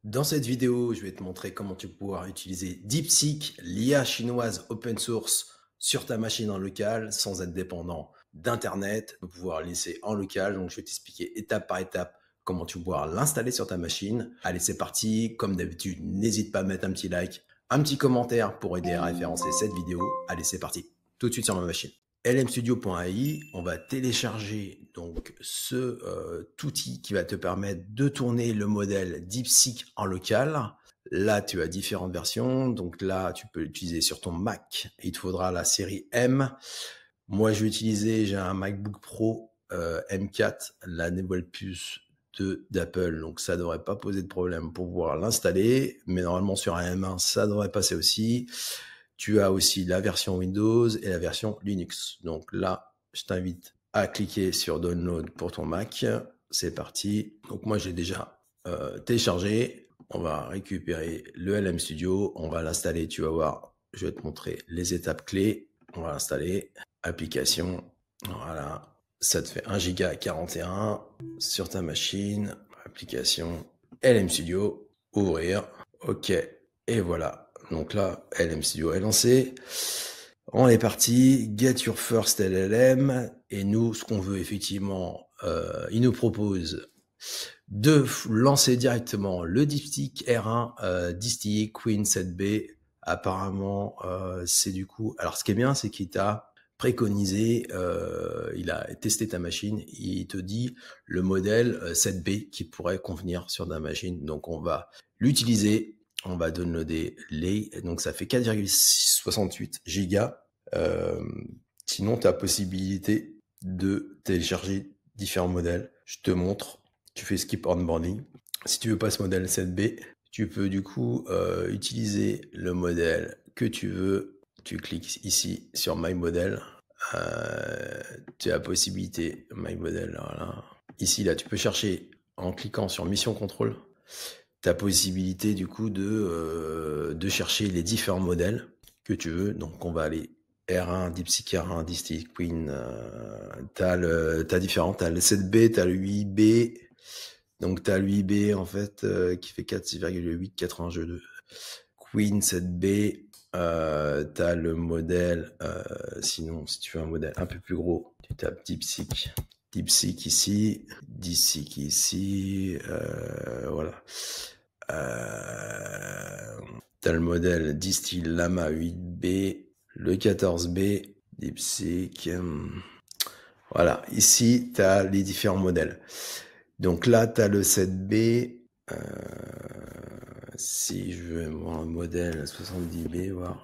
Dans cette vidéo, je vais te montrer comment tu peux pouvoir utiliser DeepSeek, l'IA chinoise open source, sur ta machine en local sans être dépendant d'Internet, de pouvoir laisser en local. Donc, je vais t'expliquer étape par étape comment tu peux pouvoir l'installer sur ta machine. Allez, c'est parti. Comme d'habitude, n'hésite pas à mettre un petit like, un petit commentaire pour aider à référencer cette vidéo. Allez, c'est parti. Tout de suite sur ma machine. lmstudio.ai, on va télécharger donc ce outil qui va te permettre de tourner le modèle DeepSeek en local. Là, tu as différentes versions. Donc là, tu peux l'utiliser sur ton Mac. Il te faudra la série M. Moi, je vais utiliser, j'ai un MacBook Pro M4, la nouvelle puce d'Apple. Donc, ça ne devrait pas poser de problème pour pouvoir l'installer. Mais normalement, sur un M1, ça devrait passer aussi. Tu as aussi la version Windows et la version Linux. Donc là, je t'invite à cliquer sur Download pour ton Mac. C'est parti. Donc moi, j'ai déjà téléchargé. On va récupérer le LM Studio. On va l'installer. Tu vas voir, je vais te montrer les étapes clés. On va l'installer. Application. Voilà. Ça te fait 1 giga 41 sur ta machine. Application LM Studio. Ouvrir. OK. Et voilà. Donc là, LM Studio est lancé. On est parti. Get your first LLM. Et nous, ce qu'on veut effectivement, il nous propose de lancer directement le DeepSeek R1 distillé Queen 7B. Apparemment, c'est du coup... Alors, ce qui est bien, c'est qu'il t'a préconisé, il a testé ta machine, il te dit le modèle 7B qui pourrait convenir sur ta machine. Donc, on va l'utiliser. On va downloader les... Donc, ça fait 4,68 gigas. Sinon, tu as possibilité de télécharger différents modèles. Je te montre. Tu fais skip onboarding. Si tu veux pas ce modèle 7B, tu peux du coup utiliser le modèle que tu veux. Tu cliques ici sur My Model. Tu as la possibilité My Model. Voilà. Ici, là, tu peux chercher en cliquant sur Mission Control. Tu as possibilité du coup de chercher les différents modèles que tu veux. Donc, on va aller R1, DeepSeek R1, DeepSeek Queen. T'as différents. T'as le 7B, t'as le 8B. Donc, tu as l'UIB, en fait, qui fait 4,6,8, 82. Queen 7B, tu as le modèle, sinon, si tu veux un modèle un peu plus gros, tu tapes DeepSeek. DeepSeek ici, DeepSeek ici, voilà. Tu as le modèle Distill Lama 8B, le 14B, DeepSeek. Voilà, ici, tu as les différents modèles. Donc là, tu as le 7B. Si je veux voir un modèle 70B, voir.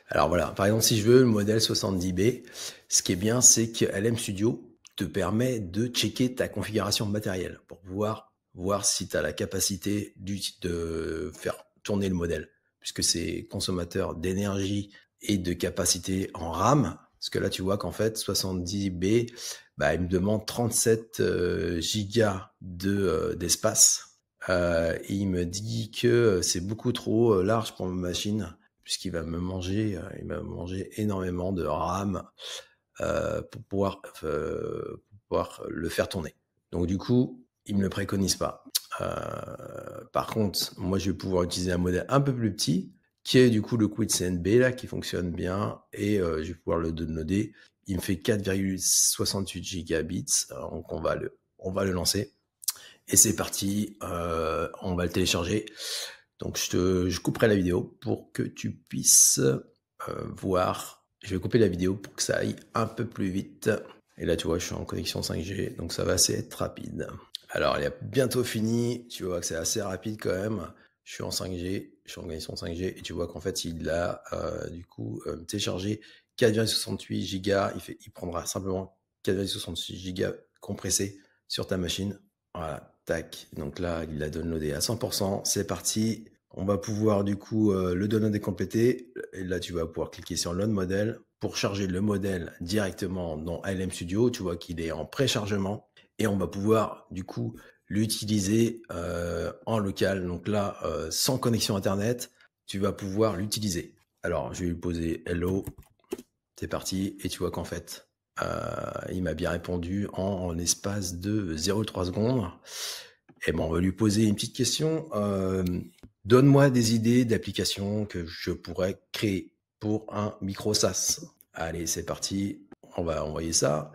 Alors voilà, par exemple, si je veux le modèle 70B, ce qui est bien, c'est que LM Studio te permet de checker ta configuration matérielle pour pouvoir voir si tu as la capacité de faire tourner le modèle, puisque c'est consommateur d'énergie et de capacité en RAM. Parce que là, tu vois qu'en fait, 70B, bah, il me demande 37 gigas d'espace. Et il me dit que c'est beaucoup trop large pour ma machine, puisqu'il va me manger, énormément de RAM pour pouvoir le faire tourner. Donc du coup, il me le préconise pas. Par contre, moi, je vais pouvoir utiliser un modèle un peu plus petit, qui est du coup le Quid CNB là, qui fonctionne bien, et je vais pouvoir le downloader. Il me fait 4,68 gigabits, donc on va le lancer. Et c'est parti, on va le télécharger. Donc je couperai la vidéo pour que tu puisses voir. Je vais couper la vidéo pour que ça aille un peu plus vite. Et là, tu vois, je suis en connexion 5G, donc ça va assez être rapide. Alors, il est bientôt fini. Tu vois que c'est assez rapide quand même. Je suis en 5G, je suis en connexion 5G, et tu vois qu'en fait, il a du coup téléchargé 4,68 gigas. Il prendra simplement 4,66 gigas compressés sur ta machine. Voilà, tac. Donc là, il l'a downloadé à 100%. C'est parti. On va pouvoir du coup le downloader complété. Et là, tu vas pouvoir cliquer sur Load Model pour charger le modèle directement dans LM Studio. Tu vois qu'il est en préchargement. Et on va pouvoir du coup l'utiliser en local. Donc là, sans connexion Internet, tu vas pouvoir l'utiliser. Alors, je vais lui poser Hello. C'est parti. Et tu vois qu'en fait, il m'a bien répondu en espace de 0,3 secondes. Et ben, on va lui poser une petite question. Donne-moi des idées d'applications que je pourrais créer pour un micro SaaS. Allez, c'est parti. On va envoyer ça.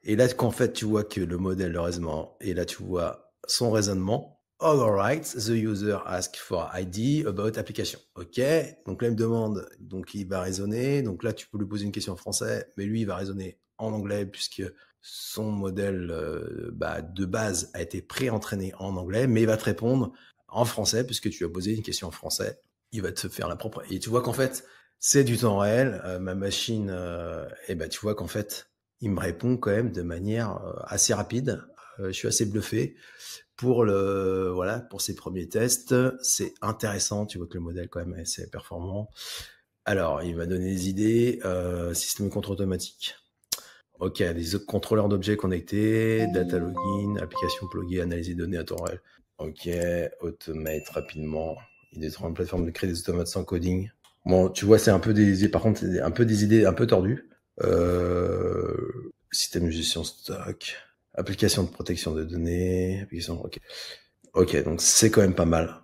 Et là, qu'en fait, tu vois que le modèle de raisonnement, et là, tu vois son raisonnement. All right, the user asks for ID about application. OK. Donc là, il me demande, donc il va raisonner. Donc là, tu peux lui poser une question en français, mais lui, il va raisonner en anglais puisque son modèle de base a été pré-entraîné en anglais, mais il va te répondre en français puisque tu lui as posé une question en français. Il va te faire la propre. Et tu vois qu'en fait, c'est du temps réel. Ma machine, tu vois qu'en fait, il me répond quand même de manière assez rapide. Je suis assez bluffé pour pour ces premiers tests. C'est intéressant. Tu vois que le modèle quand même est assez performant. Alors, il m'a donné des idées. Système de contrôle automatique. OK, des contrôleurs d'objets connectés, data login, application pluguée, analyse des données à temps réel. OK, automate rapidement. Il est sur une plateforme de créer des automates sans coding. Bon, tu vois, c'est un peu par contre, un peu des idées un peu tordues. Système de gestion stock, application de protection de données, application, OK. OK, donc c'est quand même pas mal.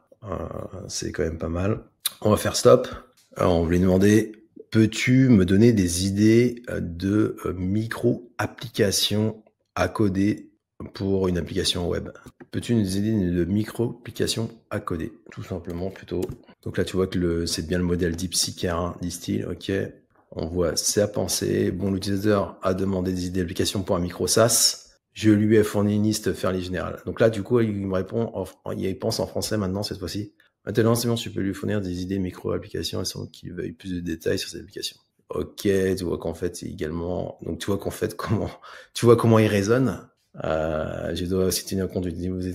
C'est quand même pas mal. On va faire stop. Alors, on va lui demander, peux-tu me donner des idées de micro-applications à coder pour une application web? Peux-tu nous aider de micro-applications à coder? Tout simplement, plutôt. Donc là, tu vois que c'est bien le modèle DeepSeek R1, disent-ils. OK. On voit sa pensée. Bon, l'utilisateur a demandé des idées d'applications pour un micro SaaS. Je lui ai fourni une liste fairly générale. Donc là, du coup, il me répond, il pense en français maintenant, cette fois-ci. Maintenant, c'est bon, tu peux lui fournir des idées micro-applications sans qu'il veuille plus de détails sur ces applications. OK, tu vois qu'en fait, c'est également, donc tu vois qu'en fait, comment il raisonne. Je dois aussi tenir compte du niveau c'est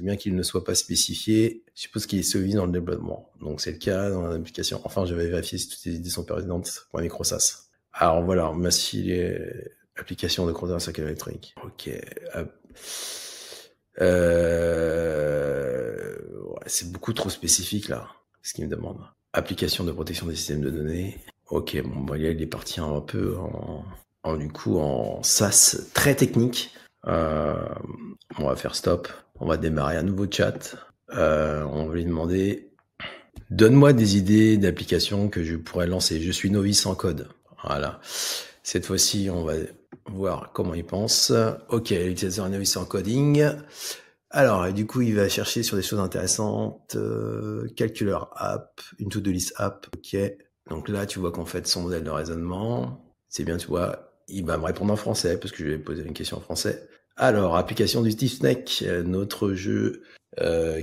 bien qu'il ne soit pas spécifié. Je suppose qu'il est solide dans le développement. Donc, c'est le cas dans l'application. Enfin, je vais vérifier si toutes les idées sont pertinentes pour un micro SaaS. Alors, voilà, merci les applications de compteur circuit électronique. OK. C'est beaucoup trop spécifique là, ce qu'il me demande. Application de protection des systèmes de données. OK, bon, il est parti un peu en SaaS très technique. On va faire stop. On va démarrer un nouveau chat. On va lui demander, donne-moi des idées d'applications que je pourrais lancer. Je suis novice en code. Voilà. Cette fois-ci, on va voir comment il pense. OK, l'utilisateur est novice en coding. Alors, et du coup, il va chercher sur des choses intéressantes. Calculeur app, une to-do list app. OK. Donc là, tu vois qu'en fait, son modèle de raisonnement, c'est bien, tu vois, il va me répondre en français parce que je lui ai posé une question en français. Alors, application du Steve Snake, notre jeu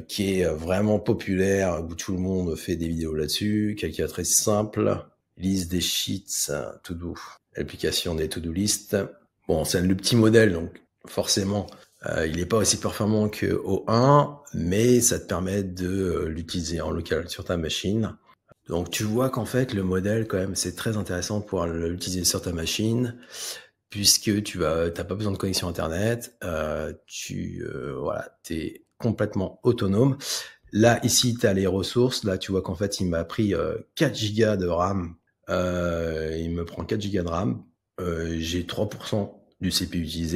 qui est vraiment populaire, où tout le monde fait des vidéos là-dessus. Calculatrice simple, liste des sheets, to-do, application des to-do list. Bon, c'est le petit modèle, donc forcément, il n'est pas aussi performant que O1, mais ça te permet de l'utiliser en local sur ta machine. Donc tu vois qu'en fait le modèle quand même c'est très intéressant de pouvoir l'utiliser sur ta machine puisque t'as pas besoin de connexion internet, t'es complètement autonome. Là ici tu as les ressources, là tu vois qu'en fait il m'a pris 4 Go de RAM, il me prend 4 Go de RAM, j'ai 3% du CPU utilisé.